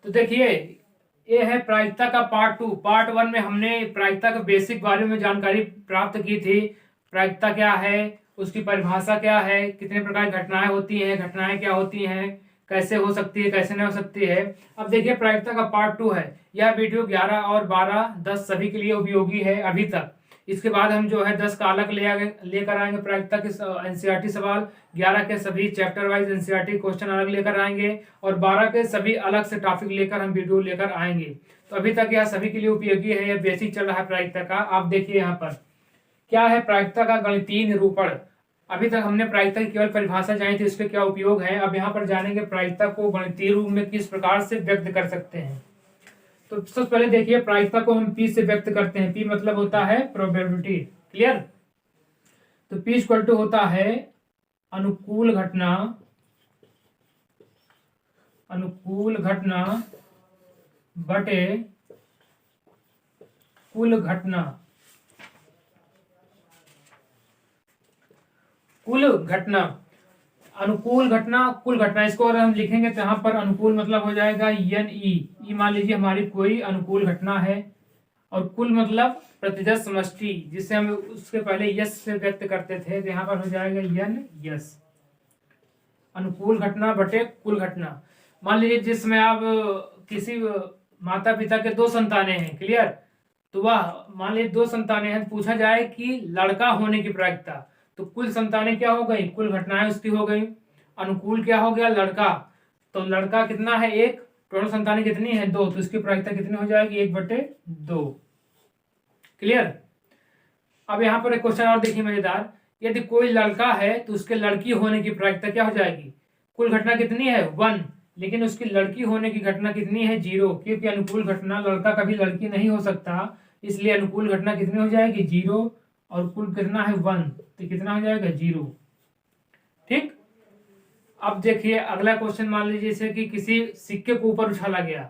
तो देखिए, ये है प्रायिकता का पार्ट 2। पार्ट 1 में हमने प्रायिकता के बेसिक बारे में जानकारी प्राप्त की थी। प्रायिकता क्या है, उसकी परिभाषा क्या है, कितने प्रकार की घटनाएं होती हैं, घटनाएं क्या होती हैं, कैसे हो सकती है, कैसे नहीं हो सकती है। अब देखिए, प्रायिकता का पार्ट 2 है। यह वीडियो 11 और 12, 10 सभी के लिए उपयोगी है अभी तक। इसके बाद हम जो है 10 का अलग लेकर आएंगे प्रायिकता के एनसीईआरटी सवाल, 11 के सभी चैप्टर वाइज एनसीईआरटी क्वेश्चन अलग लेकर आएंगे, और 12 के सभी अलग से टॉपिक लेकर हम वीडियो लेकर आएंगे। तो अभी तक यह सभी के लिए उपयोगी है, यह बेसिक चल रहा है प्रायिकता का। आप देखिए यहाँ पर क्या है प्रायिकता का गणितीय निरूपण। अभी तक हमने प्रायिकता की केवल परिभाषा जानी थी, इसके क्या उपयोग है। अब यहाँ पर जानेंगे प्रायिकता को गणितीय रूप में किस प्रकार से व्यक्त कर सकते हैं। तो सबसे पहले देखिए, प्रायिकता को हम पी से व्यक्त करते हैं। पी मतलब होता है प्रोबेबिलिटी। क्लियर। तो पी इक्वल टू होता है अनुकूल घटना बटे कुल घटना। अनुकूल घटना, कुल घटना, इसको अगर हम लिखेंगे तो यहाँ पर अनुकूल मतलब हो जाएगा एन ई। मान लीजिए हमारी कोई अनुकूल घटना है, और कुल मतलब प्रतिशत समष्टि, जिसे हम उसके पहले यस से व्यक्त करते थे, तो यहाँ पर हो जाएगा एन यस। अनुकूल घटना बटे कुल घटना। मान लीजिए जिसमें आप किसी माता पिता के 2 संतानें हैं। क्लियर। तो वह मान लीजिए 2 संतानें हैं, पूछा जाए कि लड़का होने की प्रायिकता, तो कुल संतानें क्या हो गई, कुल घटनाएं उसकी हो गई। अनुकूल क्या हो गया, लड़का। तो लड़का कितना है, 1। टोटल संतानें कितनी है, 2। तो इसकी प्रायिकता कितनी हो जाएगी, 1/2। क्लियर। अब यहाँ पर एक क्वेश्चन और देखिए मजेदार। यदि कोई लड़का है तो उसके लड़की होने की प्रायिकता क्या हो जाएगी। कुल घटना कितनी है, 1, लेकिन उसकी लड़की होने की घटना कितनी है, 0, क्योंकि अनुकूल घटना, लड़का कभी लड़की नहीं हो सकता, इसलिए अनुकूल घटना कितनी हो जाएगी, 0, और कुल कितना है 1, तो कितना हो जाएगा, 0। ठीक। अब देखिए अगला क्वेश्चन, मान लीजिए जैसे कि किसी सिक्के को ऊपर उछाला गया,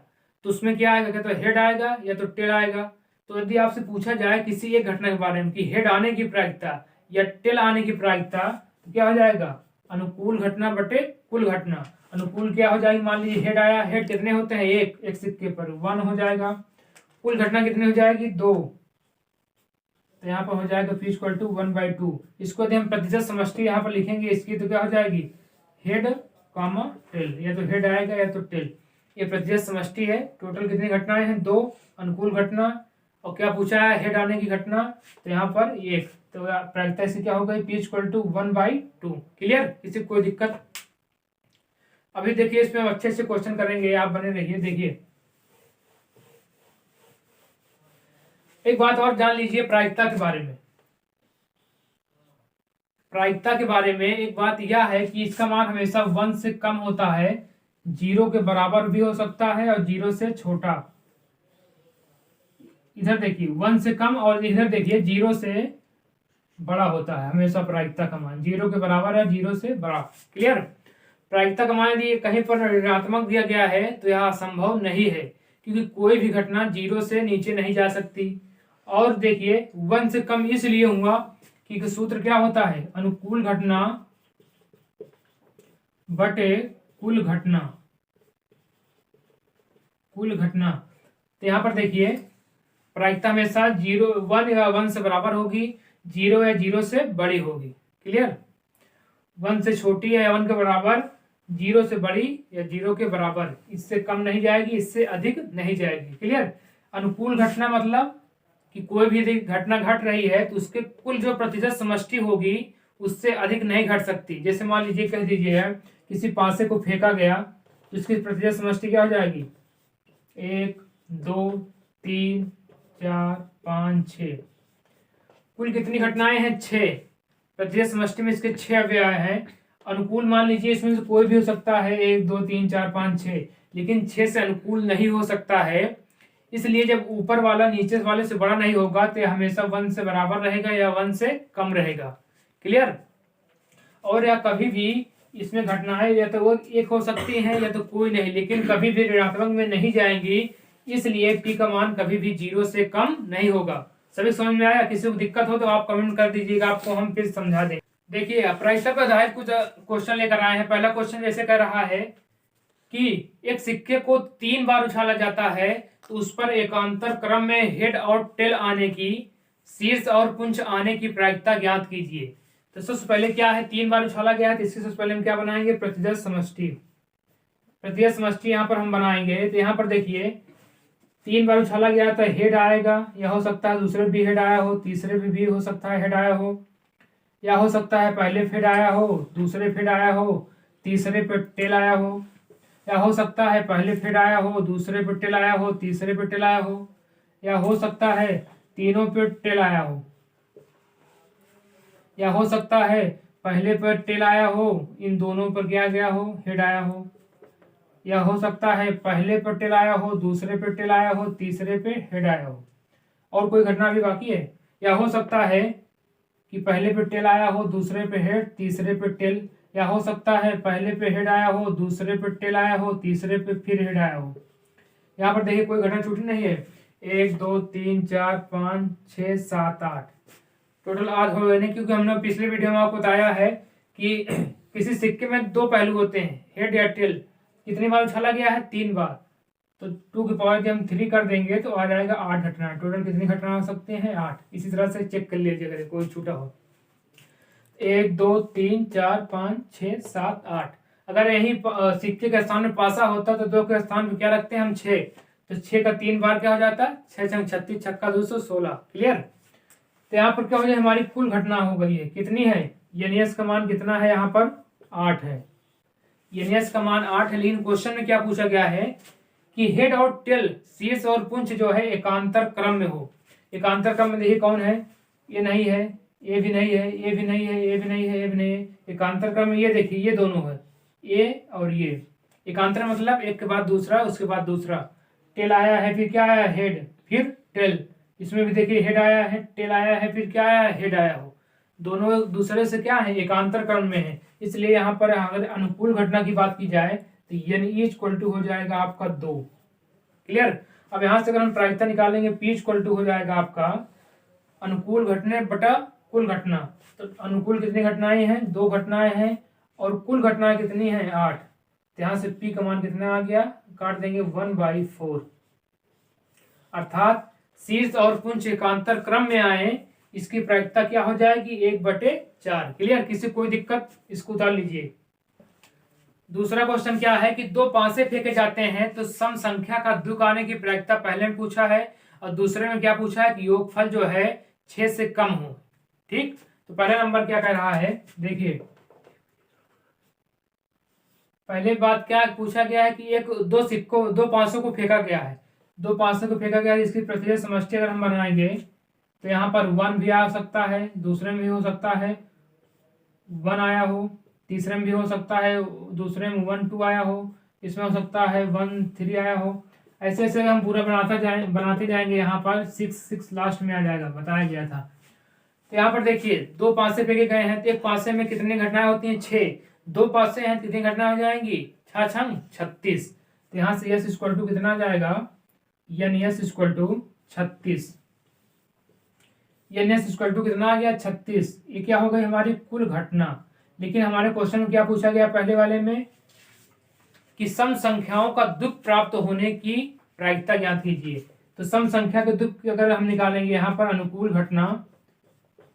तो उसमें क्या आएगा, क्या तो हेड आएगा या तो टेल आएगा। तो यदि आपसे पूछा जाए किसी एक घटना के बारे में कि हेड आने की प्रायिकता या टेल आने की प्रायिकता, तो क्या हो जाएगा, अनुकूल घटना बटे कुल घटना। अनुकूल क्या हो जाएगी, मान लीजिए हेड आया, हेड कितने होते हैं, एक सिक्के पर 1 हो जाएगा। कुल घटना कितनी हो जाएगी, 2, तो यहाँ पर हो जाएगा पी इक्वल टू 1/2। इसको यदि हम प्रतिशत समष्टि यहाँ पर लिखेंगे इसकी, तो क्या हो जाएगी, हेड कॉमा टेल, या तो हेड आएगा या तो टेल। ये प्रतिशत समष्टि है। टोटल कितनी घटनाएं हैं, 2 अनुकूल घटना, और क्या पूछा है, हेड आने की घटना, तो यहाँ पर 1। तो प्रायिकता इसकी क्या हो गई, पी इक्वल टू 1/2। क्लियर। किसी कोई दिक्कत। अभी देखिए इसमें हम अच्छे से क्वेश्चन करेंगे, आप बने रहिए। देखिए एक बात और जान लीजिए प्रायिकता के बारे में। प्रायिकता के बारे में एक बात यह है कि इसका मान हमेशा 1 से कम होता है, 0 के बराबर भी हो सकता है, और 0 से छोटा। इधर देखिए 1 से कम, और इधर देखिए 0 से बड़ा होता है हमेशा। प्रायिकता का मान 0 के बराबर है, 0 से बड़ा। क्लियर। प्रायिकता का मान यदि कहीं पर ऋणात्मक दिया गया है तो यह असंभव नहीं है, क्योंकि कोई भी घटना 0 से नीचे नहीं जा सकती। और देखिए 1 से कम इसलिए हुआ क्योंकि सूत्र क्या होता है, अनुकूल घटना बटे कुल घटना। तो यहाँ पर देखिए प्रायिकता हमेशा 1 या 1 से बराबर होगी, 0 या 0 से बड़ी होगी। क्लियर। 1 से छोटी है या 1 के बराबर, 0 से बड़ी या 0 के बराबर, इससे कम नहीं जाएगी, इससे अधिक नहीं जाएगी। क्लियर। अनुकूल घटना मतलब कि कोई भी घटना घट रही है तो उसके कुल जो प्रतिशत समष्टि होगी उससे अधिक नहीं घट सकती। जैसे मान लीजिए कह दीजिए किसी पासे को फेंका गया, तो इसकी प्रतिशत समष्टि क्या हो जाएगी, 1 2 3 4 5 6। कुल कितनी घटनाएं हैं, 6। प्रतिशत समष्टि में इसके 6 अवयव हैं। अनुकूल मान लीजिए इसमें से कोई भी हो सकता है, 1 2 3 4 5 6, लेकिन 6 से अनुकूल नहीं हो सकता है। इसलिए जब ऊपर वाला नीचे वाले से बड़ा नहीं होगा तो हमेशा 1 से बराबर रहेगा या 1 से कम रहेगा। क्लियर। और या कभी भी इसमें घटनाएं या तो वो एक हो सकती हैं या तो कोई नहीं, लेकिन कभी भी ऋणात्मक में नहीं जाएंगी, इसलिए पी का मान कभी भी 0 से कम नहीं होगा। सभी समझ में आया। किसी को दिक्कत हो तो आप कमेंट कर दीजिएगा, आपको हम फिर समझा दें। देखिए प्रायिकता पर आधारित कुछ क्वेश्चन लेकर आए हैं। पहला क्वेश्चन जैसे कह रहा है कि एक सिक्के को 3 बार उछाला जाता है तो उस पर एकांतर क्रम में हेड और टेल आने की, शीर्ष और पुंछ आने की प्रायिकता ज्ञात कीजिए। तो सबसे पहले क्या है, 3 बार उछाला गया है तो इसके सबसे पहले हम क्या बनाएंगे, प्रतिशत समष्टि। प्रतिशत समष्टि यहाँ पर हम बनाएंगे तो यहाँ पर देखिए 3 बार उछाला गया तो हेड आएगा, या हो सकता है दूसरे भी हेड आया हो, तीसरे भी हो सकता है हेड आया हो, या हो सकता है पहले फेड आया हो, दूसरे फेड आया हो, तीसरे पे टेल आया हो, या हो सकता है पहले फेड आया हो, दूसरे पे टेल आया हो, तीसरे पे टेल आया हो, या हो सकता है तीनों पे टेल आया हो, या हो सकता है पहले पर टेल आया हो, इन दोनों पर क्या गया हो, हेड आया हो, या हो सकता है पहले पर टेल आया हो, दूसरे पे टेल आया हो, तीसरे पे हेड आया हो। और कोई घटना भी बाकी है, या हो सकता है कि पहले पे टेल आया हो, दूसरे पे हेड, तीसरे पे टेल, या हो सकता है पहले पे हेड आया हो, दूसरे पे टेल आया हो, तीसरे पे फिर हेड आया हो। यहाँ पर देखिए कोई घटना छूटी नहीं है। 1 2 3 4 5 6 7 8 टोटल 8 हो गए, क्योंकि हमने पिछले वीडियो में आपको बताया है कि किसी सिक्के में 2 पहलू होते हैं, हेड या टेल। कितनी बार उछाला गया है, 3 बार, तो 2 की पावर जब हम 3 कर देंगे तो आ जाएगा 8 घटना। टोटल कितनी घटना हो सकते हैं, 8। इसी तरह से चेक कर लीजिए अगर कोई छूटा हो। 1 2 3 4 5 6 7 8। अगर यही सिक्के के स्थान में पासा होता तो 2 के स्थान में क्या रखते हैं हम, 6। तो 6 का 3 बार क्या हो जाता, 6 छंग 36, छक्का 216। क्लियर। तो यहाँ पर क्या हो जाए, हमारी कुल घटना हो गई है, कितनी है, एनएस का मान कितना है, यहाँ पर 8 है। एनएस का मान 8 है, लेकिन क्वेश्चन में क्या पूछा गया है कि हेड और टेल, शीर्ष और पुंछ जो है एकांतर क्रम में हो। एकांतर क्रम में देखिए कौन है, ये नहीं है, ये भी नहीं है, ये भी नहीं है, ये भी नहीं है, ये भी नहीं है। एकांतर क्रम में ये देखिए ये दोनों है, ये और ये। एकांतर मतलब एक के बाद दूसरा, उसके बाद दूसरा। टेल आया है, फिर क्या आया, हेड, फिर टेल। इसमें भी देखिए हेड आया है, टेल आया है, फिर क्या आया, हेड आया हो। दोनों दूसरे से क्या है, एकांतर क्रम में है। इसलिए यहाँ पर अगर अनुकूल घटना की बात की जाए तो एन इक्वल टू हो जाएगा आपका 2। क्लियर। अब यहां से अगर हम प्रायिकता निकालेंगे, पी इक्वल टू हो जाएगा आपका अनुकूल घटना बटा कुल घटना। तो अनुकूल कितनी घटनाएं हैं, 2 घटनाएं हैं, और कुल घटनाएं कितनी हैं, 8। तो यहां से पी का मान कितना आ गया, काट देंगे 1/4। अर्थात शीर्ष और पुंछ एकांतर क्रम में आए, इसकी प्रायिकता क्या हो जाएगी, 1/4। क्लियर। किसी कोई दिक्कत, इसको उतार लीजिए। दूसरा क्वेश्चन क्या है कि 2 पासे फेंके जाते हैं तो सम संख्या का दुख आने की प्रायिकता पहले में पूछा है, और दूसरे में क्या पूछा है कि योगफल जो है 6 से कम हो। ठीक। तो पहला नंबर क्या कह रहा है, देखिए पहले बात क्या पूछा गया है कि 2 पासों को फेंका गया है। 2 पासों को फेंका गया है, इसकी प्रतिशत समष्टि अगर हम बनाएंगे तो यहाँ पर 1 भी आ सकता है, दूसरे में भी हो सकता है 1 आया हो, तीसरे में भी हो सकता है, दूसरे में 1 2 आया हो, इसमें हो सकता है 1 3 आया हो। ऐसे ऐसे हम पूरा बनाते जाएंगे। यहाँ पर 6 लास्ट में आ जाएगा, बताया गया था। तो यहाँ पर देखिए 2 पासे फेंके गए हैं तो एक पासे में कितनी घटनाएं होती हैं, 6। 2 पासे हैं, कितनी घटना हो जाएंगी, 6 छंग 36। तो यहाँ से यस इक्वल टू कितना आ जाएगा, N S equal to 36। N S equal to कितना आ गया, 36। ये क्या हो गई हमारी कुल घटना। लेकिन हमारे क्वेश्चन में क्या पूछा गया पहले वाले में कि सम संख्याओं का दुख प्राप्त होने की प्रायिकता ज्ञात कीजिए। तो सम संख्या के दुख अगर हम निकालेंगे यहाँ पर अनुकूल घटना,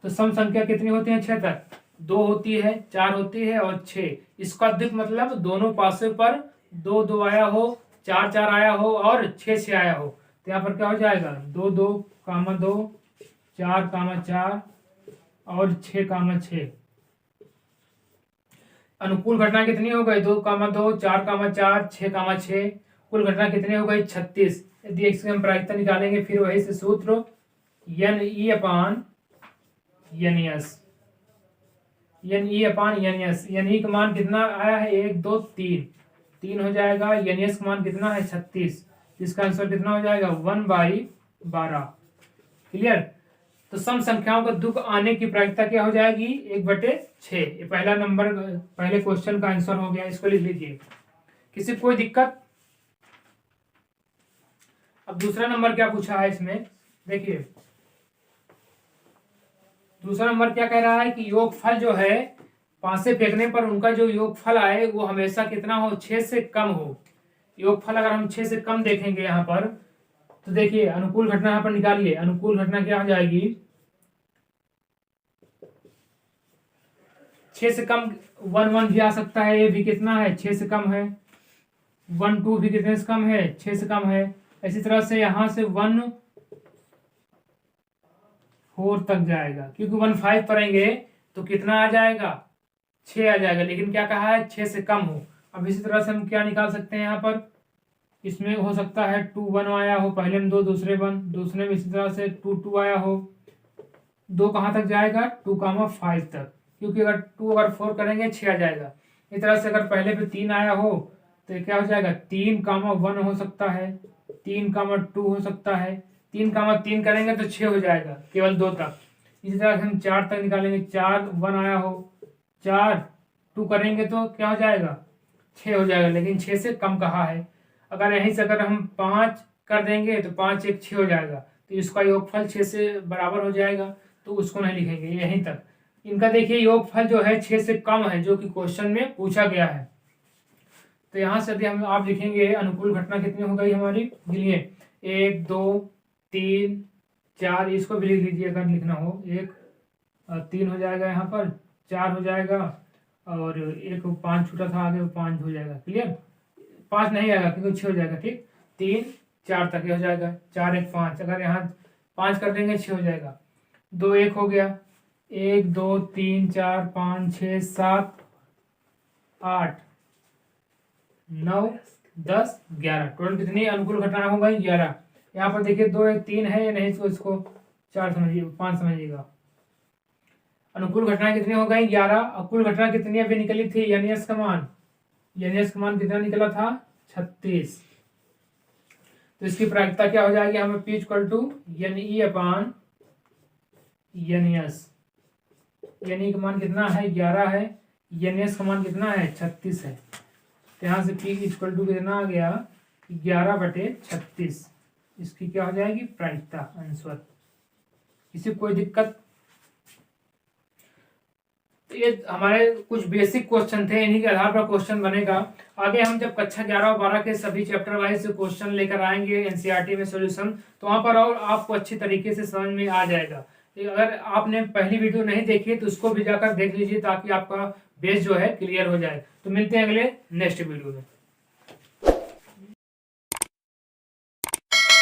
तो सम संख्या कितनी होती है, 6 तक। 2 होती है, 4 होती है और 6। इसका दुख मतलब दोनों पासे पर 2 2 आया हो, 4 4 आया हो और 6 6 आया हो। तो यहाँ पर क्या हो जाएगा, 2 2 2 4 4 और 6 6। अनुकूल घटना कितनी हो गई, 2 2 4 4 6 6। कुल घटना कितनी हो गई, 36। यदि इसकी हम प्रायिकता निकालेंगे फिर वही से सूत्र एन ई अपान एन एस। एन ई अपान एन एस। एन ई का मान कितना आया है, 1 2 3 हो जाएगा। एन एस का मान कितना है, 36। इसका आंसर कितना हो जाएगा, 1/12। क्लियर। तो सम संख्याओं का दुख आने की प्रायिकता क्या हो जाएगी, 1/6। ये पहला नंबर, पहले क्वेश्चन का आंसर हो गया, इसको लिख लीजिए। किसी कोई दिक्कत। अब दूसरा नंबर क्या पूछा है इसमें, देखिए दूसरा नंबर क्या कह रहा है कि योगफल जो है 5 से फेंकने पर उनका जो योगफल आए वो हमेशा कितना हो, 6 से कम हो। योगफल अगर हम 6 से कम देखेंगे यहाँ पर, तो देखिए अनुकूल घटना यहाँ पर निकालिए। अनुकूल घटना क्या हो जाएगी, 6 से कम 1 1 भी आ सकता है, ये भी कितना है, 6 से कम है। 1 2 भी कितने से कम है, 6 से कम है। इसी तरह से यहाँ से 1 4 तक जाएगा, क्योंकि 1 5 पढ़ेंगे तो कितना आ जाएगा, 6 आ जाएगा, लेकिन क्या कहा है, 6 से कम हो। अब इसी तरह से हम क्या निकाल सकते हैं यहाँ पर, इसमें हो सकता है 2 1 आया हो, पहले में 2 दूसरे 1, दूसरे में इसी तरह से 2 2 आया हो। 2 कहाँ तक जाएगा, 2 5 तक, क्योंकि अगर 2 अगर 4 करेंगे 6 आ जाएगा। इस तरह से अगर पहले पे 3 आया हो तो ये क्या हो जाएगा, 3 1 हो सकता है, 3 2 हो सकता है। 3 3 करेंगे तो 6 हो जाएगा, केवल 2 तक। इसी तरह से हम 4 तक निकालेंगे, 4 1 आया हो, 4 2 करेंगे तो क्या हो जाएगा, 6 हो जाएगा, लेकिन 6 से कम कहा है। अगर यहीं से अगर हम 5 कर देंगे तो 5 1 6 हो जाएगा, तो इसका योगफल 6 से बराबर हो जाएगा, तो उसको नहीं लिखेंगे, यहीं तक। इनका देखिए योगफल जो है 6 से कम है, जो कि क्वेश्चन में पूछा गया है। तो यहाँ से यदि हम आप लिखेंगे अनुकूल घटना कितनी हो गई हमारी, गिनिए 1 2 3 4, इसको भी लिख लीजिए अगर लिखना हो। 1 3 हो जाएगा, यहाँ पर 4 हो जाएगा, और एक 5 छूटा था आगे, वो 5 हो जाएगा। क्लियर, 5 नहीं आएगा क्योंकि 6 हो जाएगा। ठीक, 3 4 तक ये हो जाएगा, 4 1 5, अगर यहाँ 5 कर देंगे 6 हो जाएगा। 2 1 हो गया, 1 2 3 4 5 6 7 8 9 10 11, टोटल कितनी अनुकूल घटनाएं हो गई, 11। यहाँ पर देखिए 2 1 3 है या नहीं, इसको 4 समझिए, 5 समझिएगा। अनुकूल घटनाएं कितनी हो गई, 11। और कुल घटना कितनी अभी निकली थी, एनएस का मान, एनएस का मान कितना निकला था, 36। तो इसकी प्रायिकता क्या हो जाएगी, हमें P = NE अपान NS। NE का मान कितना है, 11 है, NS का मान कितना है, 36 है। तो यहाँ से P = कितना आ गया, 11/36। इसकी क्या हो जाएगी, प्रायिकता, आंसर। किसी कोई दिक्कत। तो ये हमारे कुछ बेसिक क्वेश्चन थे, इन्हीं के आधार पर क्वेश्चन बनेगा। आगे हम जब कक्षा 11 और 12 के सभी चैप्टर वाइज क्वेश्चन लेकर आएंगे एनसीईआरटी में सॉल्यूशन, तो वहां पर और आपको अच्छी तरीके से समझ में आ जाएगा। अगर आपने पहली वीडियो नहीं देखी तो उसको भी जाकर देख लीजिए, ताकि आपका बेस जो है क्लियर हो जाए। तो मिलते हैं अगले नेक्स्ट वीडियो में।